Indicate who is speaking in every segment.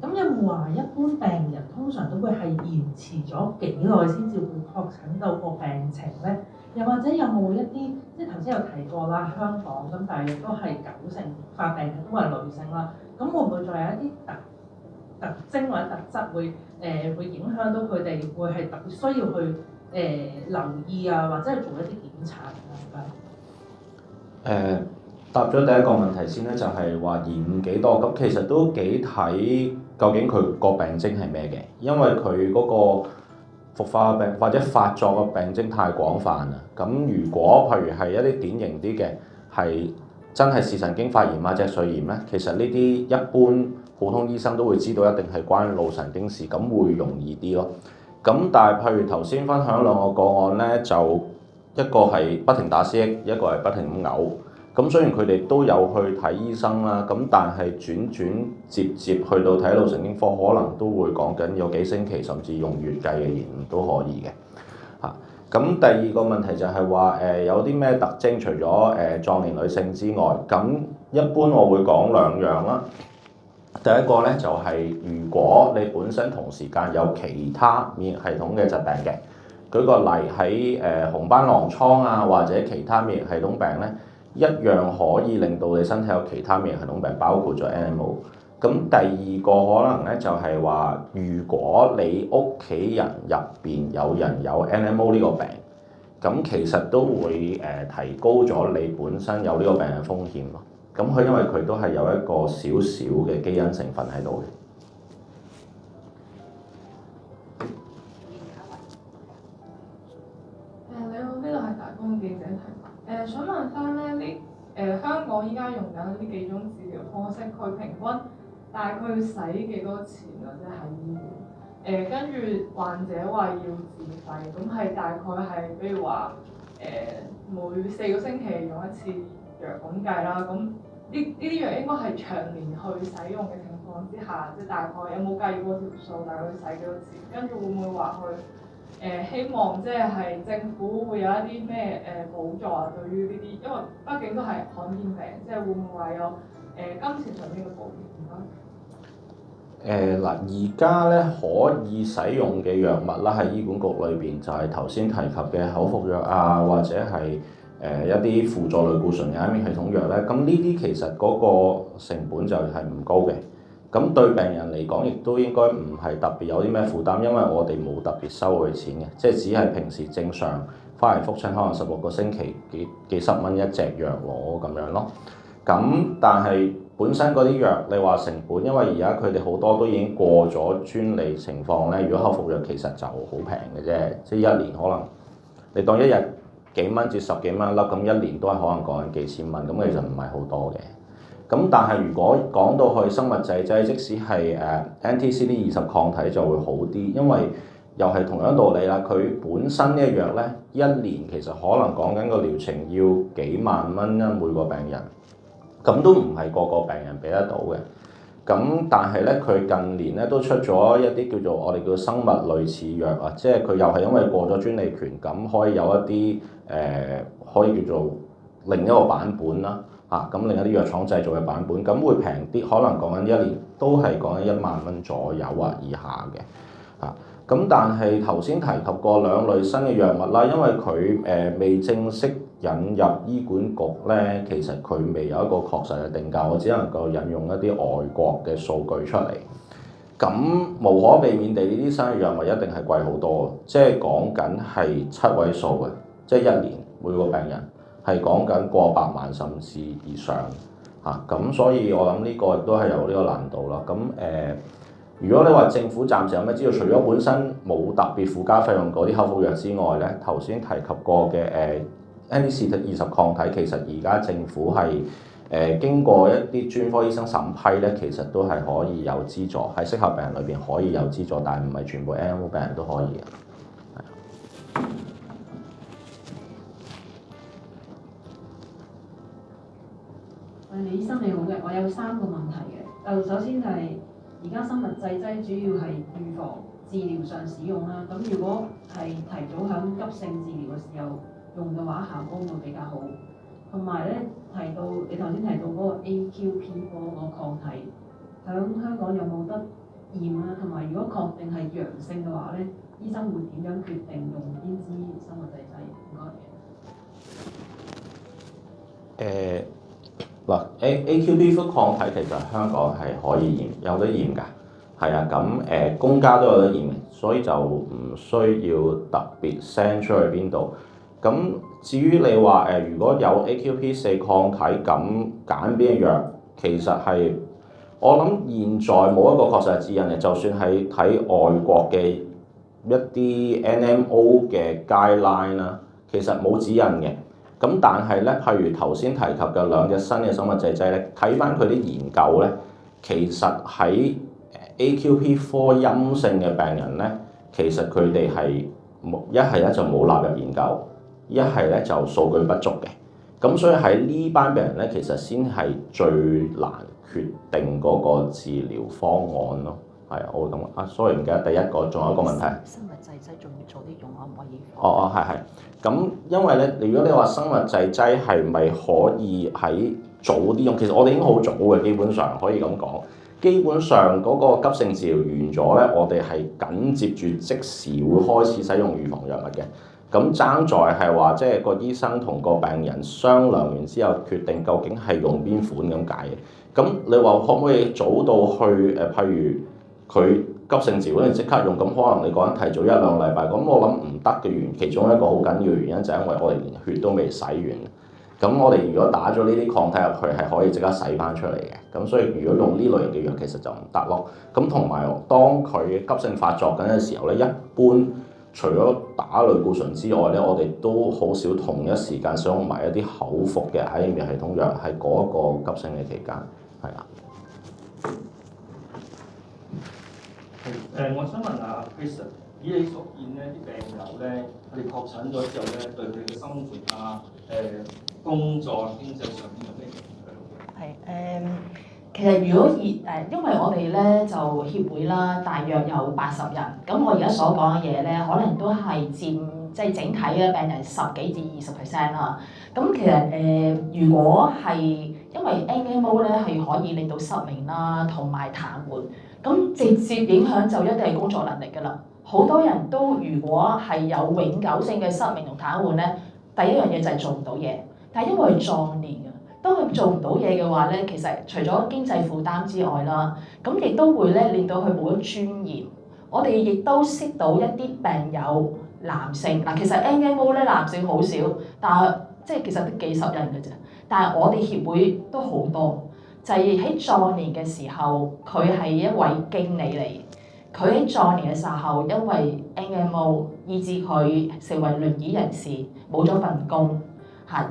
Speaker 1: 咁有冇話一般病人通常都會係延遲咗幾耐先至會確診到個病情咧？又或者有冇一啲即係頭先有提過啦，香港咁，但係亦都係90%發病嘅都係女性啦。咁會唔會再有一啲特徵或者特質會影響到佢哋會係特別需要去留意啊，或者係做一啲檢查啊？
Speaker 2: 答咗第一個問題先咧，就係話延誤幾多，咁其實都幾睇究竟佢個病徵係咩嘅，因為佢嗰個復發病或者發作嘅病徵太廣泛啦。咁如果譬如係一啲典型啲嘅，係真係視神經發炎啊、脊髓炎咧，其實呢啲一般普通醫生都會知道一定係關腦神經事，咁會容易啲咯。咁但係譬如頭先分享兩個個案咧，就一個係不停打思噎，一個係不停咁嘔。咁雖然佢哋都有去睇醫生啦，咁但係轉接去到睇腦神經科，可能都會講緊有幾星期，甚至用月計嘅延誤都可以嘅。咁第二個問題就係話有啲咩特徵？除咗壯年女性之外，咁一般我會講兩樣啦。第一個咧就係如果你本身同時間有其他免疫系統嘅疾病嘅，舉個例喺紅斑狼瘡啊或者其他免疫系統病咧，一樣可以令到你身體有其他免疫系統病，包括咗 NMO。咁第二個可能咧就係話，如果你屋企人入邊有人有 NMO 呢個病，咁其實都會提高咗你本身有呢個病嘅風險咯。咁佢因為佢都係有一個少少嘅基因成分喺度嘅。
Speaker 3: 你好，呢度係大公記者提問。想問翻咧，香港依家用緊呢幾種治療方式，佢平均大概要使幾多錢啊？即係喺醫院。跟住患者話要自費，咁係大概係，比如話每4個星期用一次藥咁計啦。咁呢啲藥應該係長年去使用嘅情況之下，即係大概有冇計過條數，大概使幾多錢？跟住會唔會話去？希望即係政府會有一啲咩補助啊？對於呢啲，因為畢竟都係罕見病，即係會唔會話有金錢上面嘅補貼？
Speaker 2: 嗱，而家咧可以使用嘅藥物啦，喺醫管局裏邊就係頭先提及嘅口服藥啊，或者係一啲輔助類固醇嘅免疫系統藥咧。咁呢啲其實嗰個成本就係唔高嘅。咁對病人嚟講，亦都應該唔係特別有啲咩負擔，因為我哋冇特別收佢錢嘅，即係只係平時正常翻嚟覆診，可能16個星期幾十蚊一隻藥攞咁樣咯。咁但係本身嗰啲藥，你話成本，因為而家佢哋好多都已經過咗專利情況咧。如果口服藥其實就好平嘅啫，即係一年可能你當一日幾蚊至10幾蚊一粒，咁一年都係可能講緊幾千蚊，咁其實唔係好多嘅。咁但係如果講到去生物製劑，即使係anti-CD20 抗體就會好啲，因為又係同樣道理啦。佢本身嘅藥咧，一年其實可能講緊個療程要幾萬蚊啦，每個病人，咁都唔係個個病人俾得到嘅。咁但係咧，佢近年咧都出咗一啲叫做我哋叫生物類似藥啊，即係佢又係因為過咗專利權，咁可以有一啲可以叫做另一個版本啦。咁另一啲藥廠製造嘅版本，咁會平啲，可能講緊一年都係講緊1萬蚊左右或以下嘅。咁但係頭先提及過兩類新嘅藥物啦，因為佢未正式引入醫管局咧，其實佢未有一個確實嘅定價，我只能夠引用一啲外國嘅數據出嚟。咁無可避免地，呢啲新嘅藥物一定係貴好多，即係講緊係7位數嘅，即係一年每個病人。係講緊過百萬甚至以上咁所以我諗呢個亦都係有呢個難度啦。咁如果你話政府暫時有咩資料，除咗本身冇特別附加費用嗰啲口服藥之外咧，頭先提及過嘅anti-CD20 抗體，其實而家政府係經過一啲專科醫生審批咧，其實都係可以有資助，喺適合病人裏邊可以有資助，但係唔係全部 NMO 病人都可以嘅。
Speaker 1: 李醫生你好嘅，我有3個問題嘅。就首先就係而家生物製劑主要係預防治療上使用啦。咁如果係提早響急性治療嘅時候用嘅話，效果會比較好。同埋咧你頭先提到嗰個 AQP 嗰個抗體，響香港有冇得
Speaker 4: 驗啊，同埋如果確定係陽性嘅話咧，醫生會點樣決定用邊支生物製劑？唔該。
Speaker 2: 嗱，AQP 抗體其實香港係可以驗，有得驗㗎，係啊，咁公家都有得驗，所以就唔需要特別 send 出去邊度。咁至於你話如果有 AQP4 抗體咁揀邊隻藥，其實係我諗現在冇一個確實指引嘅，就算係睇外國嘅一啲 NMO 嘅 guideline 啦，其實冇指引嘅。咁但係咧，譬如頭先提及嘅兩隻新嘅生物製劑咧，睇翻佢啲研究咧，其實喺 AQP4 陰性嘅病人咧，其實佢哋係一係咧就冇納入研究，一係咧就數據不足嘅。咁所以喺呢班病人咧，其實先係最難決定嗰個治療方案咯。係啊，我會咁啊。sorry 唔記得第一個，仲有一個問題。
Speaker 5: 生物製劑仲要早啲用，可唔可以？
Speaker 2: 係。咁因為咧，如果你話生物製劑係咪可以喺早啲用？其實我哋已經好早嘅，基本上可以咁講。基本上嗰個急性治療完咗咧，我哋係緊接住即時會開始使用預防藥物嘅。咁爭在係話，即係個醫生同個病人商量完之後，決定究竟係用邊款咁解嘅。咁你話可唔可以早到去譬如佢急性治療嗰陣即刻用，咁可能你講緊提早一兩禮拜，咁我諗唔得嘅原因，其中一個好緊要嘅原因就係因為我哋連血都未洗完。咁我哋如果打咗呢啲抗體入去，係可以即刻洗翻出嚟嘅。咁所以如果用呢類型嘅藥，其實就唔得咯。咁同埋當佢急性發作緊嘅時候咧，一般除咗打類固醇之外咧，我哋都好少同一時間使用埋一啲口服嘅癌免疫系統藥喺嗰一個急性嘅期間，係啦。
Speaker 6: 我想問下 Chris， 以你所見咧，啲病友咧，佢哋確診咗之後咧，對佢嘅生活啊、工作、經濟上面有咩影響？
Speaker 5: 其實如果因為我哋咧就協會啦，大約有80人，咁我而家所講嘅嘢咧，可能都係佔即係整體嘅病人10幾至20% 啦。咁其實如果係因為 NMO 咧係可以令到失明啦，同埋癱瘓，咁直接影響就一定係工作能力㗎啦。好多人都如果係有永久性嘅失明同癱瘓咧，第一樣嘢就係做唔到嘢，但係因為佢壯年㗎。當佢做唔到嘢嘅話咧，其實除咗經濟負擔之外啦，咁亦都會咧令到佢冇咗尊嚴。我哋亦都識到一啲病友男性嗱，其實 NMO 咧男性好少，但係即係其實得幾十人嘅啫。但係我哋協會都好多，就係喺壯年嘅時候，佢係一位經理嚟。佢喺壯年嘅時候，因為 NMO 以致佢成為輪椅人士，冇咗份工。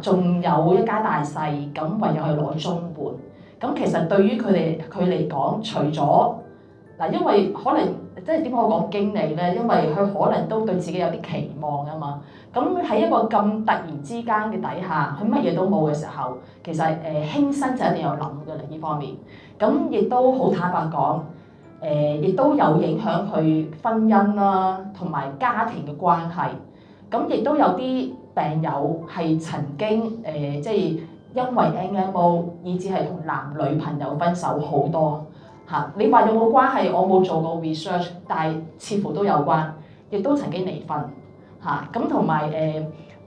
Speaker 5: 仲有一家大細，咁唯有去攞綜援。咁其實對於佢嚟講，除咗嗱，因為可能即係點解我講經理咧？因為佢可能都對自己有啲期望啊嘛。咁喺一個咁突然之間嘅底下，佢乜嘢都冇嘅時候，其實輕生就一定有諗㗎啦呢方面。咁亦都好坦白講，亦都有影響佢婚姻啦，同埋家庭嘅關係。咁亦都有啲病友係曾經即係因為 NMO 以至係同男女朋友分手好多嚇。你話有冇關係？我冇做過 research， 但係似乎都有關，亦都曾經離婚嚇。咁同埋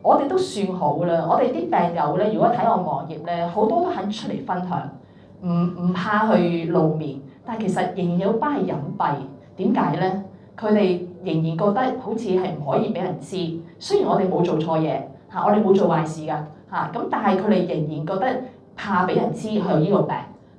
Speaker 5: 我哋都算好啦。我哋啲病友咧，如果睇我網頁咧，好多都肯出嚟分享，唔怕去露面，但係其實仍然有班係隱蔽。點解咧？佢哋仍然覺得好似係唔可以俾人知，雖然我哋冇做錯嘢嚇，我哋冇做壞事㗎嚇，咁但係佢哋仍然覺得怕俾人知佢有呢個病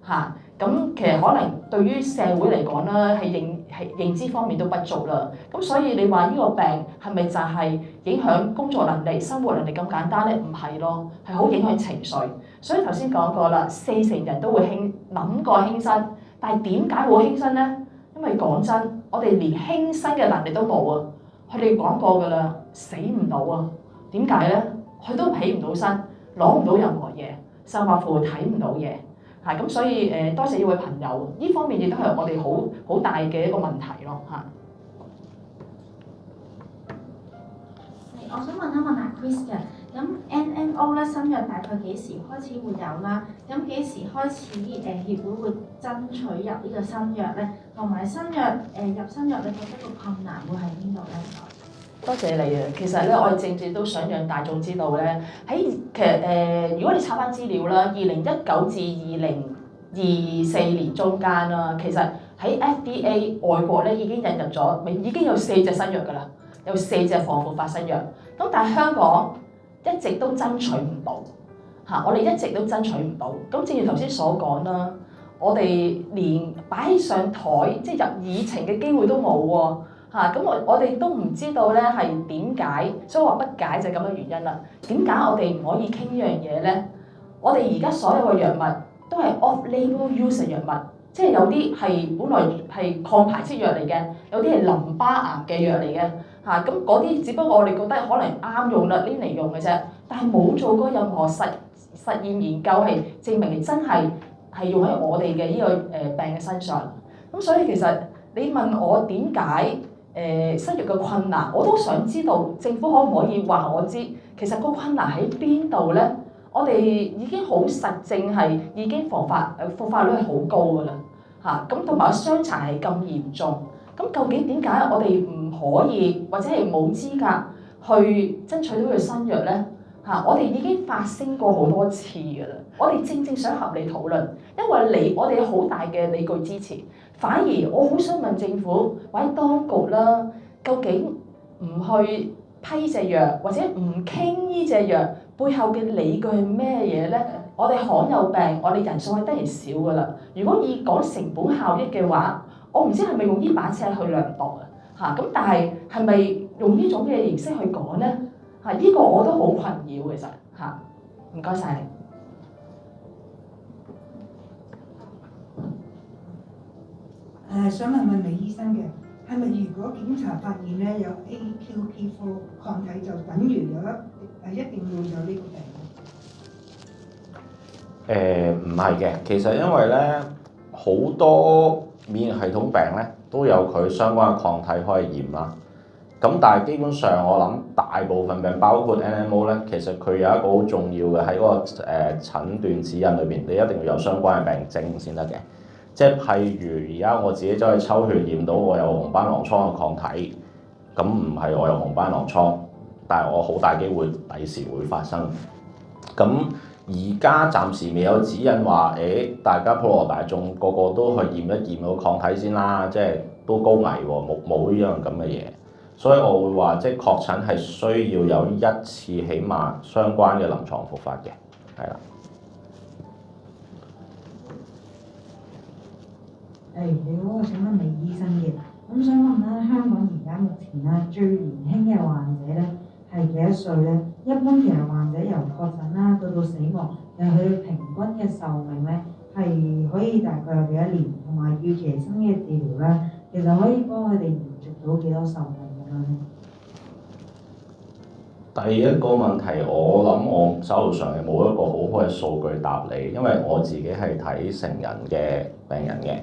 Speaker 5: 嚇，咁其實可能對於社會嚟講啦，係認知方面都不足啦，咁所以你話呢個病係咪就係影響工作能力、生活能力咁簡單咧？唔係咯，係好影響情緒。所以頭先講過啦，40%人都會諗過輕生，但係點解會輕生咧？因為講真，我哋連輕生嘅能力都冇啊！佢哋講過㗎啦，死唔到啊！點解咧？佢都起唔到身，攞唔到任何嘢，甚或乎睇唔到嘢嚇。咁所以多謝呢位朋友，呢方面亦都係我哋好大嘅一個問題咯嚇。
Speaker 7: 我想問一問阿 Chris 嘅，咁 NMO 咧新藥大概幾時開始會有啦？咁幾時開始協會會爭取入呢個新藥咧？同埋新藥入新藥，你覺得個困難會喺邊度咧？
Speaker 5: 多謝你啊！其實咧，我哋正正都想讓大眾知道咧，喺其實如果你查翻資料啦，2019至2024年中間啦，其實喺 FDA 外國咧已經引入咗，已經有4隻新藥㗎啦，有4隻防復發新藥。咁但係香港一直都爭取唔到嚇，我哋一直都爭取唔到。咁正如頭先所講啦，我哋連擺上台即係入議程嘅機會都冇喎。咁我哋都唔知道咧係點解，所以話不解就係咁嘅原因啦。點解我哋唔可以傾呢樣嘢咧？我哋而家所有嘅藥物都係 off-label use 嘅藥物，即係有啲係本來係抗排斥藥嚟嘅，有啲係淋巴癌嘅藥嚟嘅。咁嗰啲只不過我哋覺得可能啱用啦，拎嚟用嘅啫，但係冇做過任何實驗研究係證明係真係用喺我哋嘅呢個病嘅身上。咁所以其實你問我點解？新藥嘅困難，我都想知道政府可唔可以話我知，其實個困難喺邊度咧？我哋已經好實證係已經復發率係好高㗎啦，咁同埋傷殘係咁嚴重，咁究竟點解我哋唔可以或者係冇資格去爭取到佢新藥咧？我哋已經發聲過好多次㗎啦，我哋正正想合理討論，因為我哋有好大嘅理據支持。反而我好想問政府或者當局啦，究竟唔去批隻藥或者唔傾呢隻藥背後嘅理據係咩嘢咧？我哋罕有病，我哋人數係得而少噶啦。如果以講成本效益嘅話，我唔知係咪用呢把尺去量度啊？咁但係咪用呢種嘅形式去講咧？呢個我都好困擾其實嚇。唔該晒你。
Speaker 8: 想問問李醫生嘅，係咪如果檢查發現咧有 AQP4 抗體，就等於一定會有呢個病？
Speaker 2: 唔係嘅，其實因為咧好多免疫系統病咧都有佢相關嘅抗體可以驗啦。咁但係基本上我諗大部分病，包括 NMO 咧，其實佢有一個好重要嘅喺嗰個診斷指引裏邊，你一定要有相關嘅病徵先得嘅。即係譬如而家我自己走去抽血驗到我有紅斑狼瘡嘅抗體，咁唔係我有紅斑狼瘡，但係我好大機會第時會發生。咁而家暫時未有指引話，大家普羅大眾個個都去驗一驗個抗體先啦，即係都高危喎，冇呢樣咁嘅嘢。所以我會話，即係確診係需要有一次起碼相關嘅臨床復發嘅，係啦。
Speaker 8: 你好，我想問李醫生嘅，咁想問咧，香港而家目前咧最年輕嘅患者咧係幾多歲咧？一般其實患者由確診啦到死亡，佢平均嘅壽命咧係可以大概有幾多年，同埋預期新嘅治療咧，其實可以幫佢哋延續到幾多壽命咁樣咧？
Speaker 2: 第一個問題，我諗我手頭上係冇一個好好嘅數據答你，因為我自己係睇成人嘅病人嘅。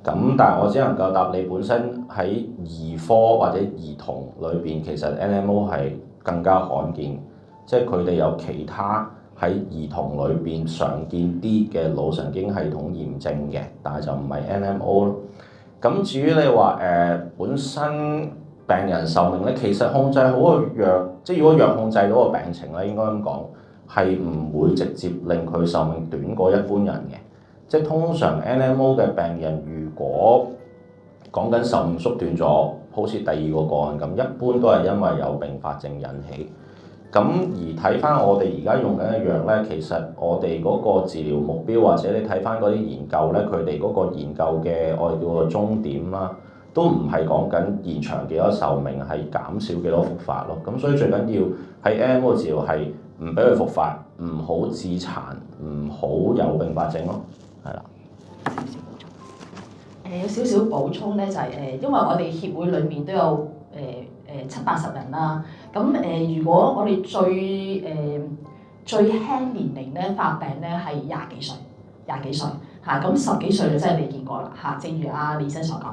Speaker 2: 咁但係我只能夠答你本身喺兒科或者兒童裏邊，其實 NMO 係更加罕見，即係佢哋有其他喺兒童裏邊常見啲嘅腦神經系統炎症嘅，但係就唔係 NMO 咯。咁至於你話本身病人壽命咧，其實控制好個藥，即係如果藥控制到個病情咧，應該咁講係唔會直接令佢壽命短過一般人嘅。即係通常 NMO 嘅病人，如果講緊壽命縮短咗，好似第二個個案咁，一般都係因為有併發症引起。咁而睇翻我哋而家用緊嘅藥咧，其實我哋嗰個治療目標，或者你睇翻嗰啲研究咧，佢哋嗰個研究嘅我哋叫做終點啦，都唔係講緊延長幾多壽命，係減少幾多復發咯。咁所以最緊要喺 NMO 治療係唔俾佢復發，唔好致殘，唔好有併發症咯。係啦，
Speaker 5: 有少少補充咧，就係因為我哋協會裏面都有70-80人啦。咁如果我哋最輕年齡咧發病咧係廿幾歲嚇，咁10幾歲就真係未見過啦嚇。正如阿李生所講。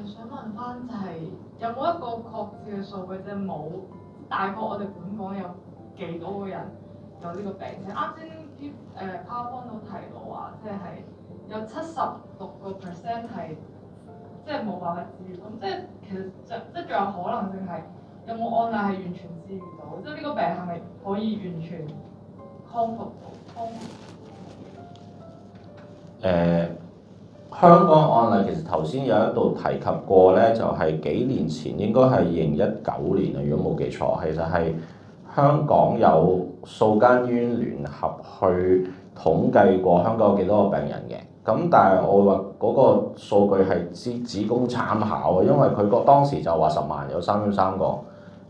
Speaker 3: 想問翻就係有冇一個確切嘅數據，即係冇大概我哋本港有幾多個人有呢個病情？啱先啲PowerPoint都提到話，即係有76% 係即係冇辦法治癒，咁即係其實即係仲有可能性係有冇案例係完全治癒到？即係呢個病係咪可以完全康復到？
Speaker 2: 香港案例其實頭先有一度提及過咧，就係幾年前應該係2019年啊，如果冇記錯，其實係香港有數間醫院聯合去統計過香港有幾多個病人嘅。咁但係我話嗰個數據係只供參考嘅，因為佢當時就話10萬有3.3個，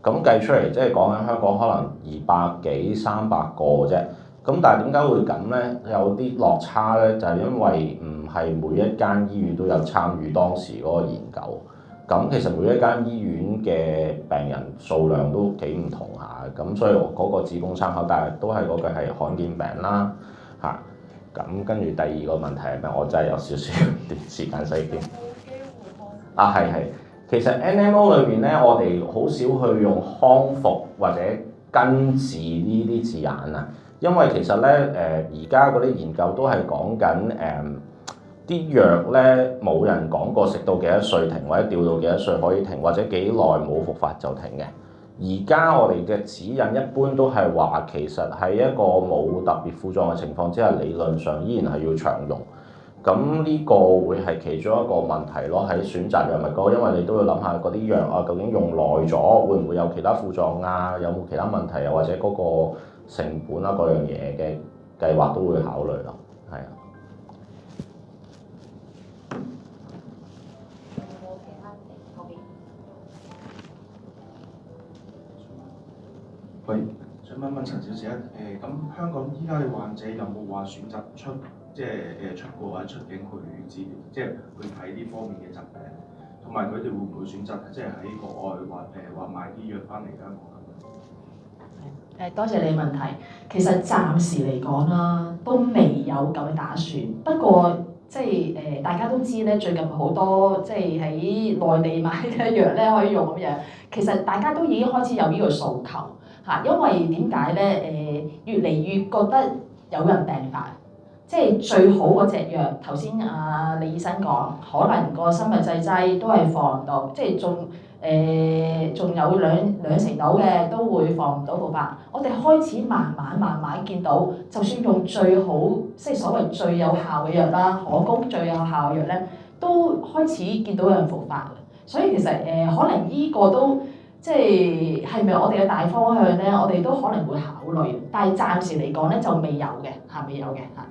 Speaker 2: 咁計出嚟即係講緊香港可能200幾300個啫。咁但係點解會咁咧？有啲落差咧，就係因為唔係每一間醫院都有參與當時嗰個研究。咁其實每一間醫院嘅病人數量都幾唔同下，咁所以我嗰個只供參考，但係都係嗰句係罕見病啦嚇。咁跟住第二個問題係咩？我真係有少少段時間細啲。啊係，其實 NMO 裏邊咧，我哋好少去用康復或者根治呢啲字眼啊。因為其實咧，而家嗰啲研究都係講緊啲藥咧，冇人講過食到幾多歲停，或者吊到幾多歲可以停，或者幾耐冇復發就停嘅。而家我哋嘅指引一般都係話，其實喺一個冇特別副作用嘅情況之下，理論上依然係要長用。咁呢個會係其中一個問題咯，喺選擇藥物嗰個，因為你都要諗下嗰啲藥啊，究竟用耐咗會唔會有其他副作用啊？有冇其他問題啊？或者嗰個成本啊，嗰樣嘢嘅計劃都會考慮咯，係啊。
Speaker 7: 有冇其他嘅後邊？
Speaker 9: 喂，想問陳小姐咁香港依家嘅患者有冇話選擇出國或者出境去治療，即係去睇呢方面嘅疾病，同埋佢哋會唔會選擇即係喺國外話買啲藥翻嚟香港？
Speaker 5: 多謝你問題。其實暫時嚟講啦，都未有咁嘅打算。不過即係大家都知咧，最近好多即係喺內地買嘅藥咧可以用咁樣。其實大家都已經開始有呢個訴求嚇，因為點解咧？越嚟越覺得有人病發。即係最好嗰隻藥，頭先李醫生講，可能個生物製劑都係防唔到，即係仲有兩成到嘅都會防唔到復發。我哋開始慢慢見到，就算用最好，即係所謂最有效嘅藥啦，可供最有效嘅藥咧，都開始見到有人復發。所以其實可能呢個都即係咪我哋嘅大方向咧？我哋都可能會考慮，但係暫時嚟講咧就未有嘅嚇，未有嘅嚇。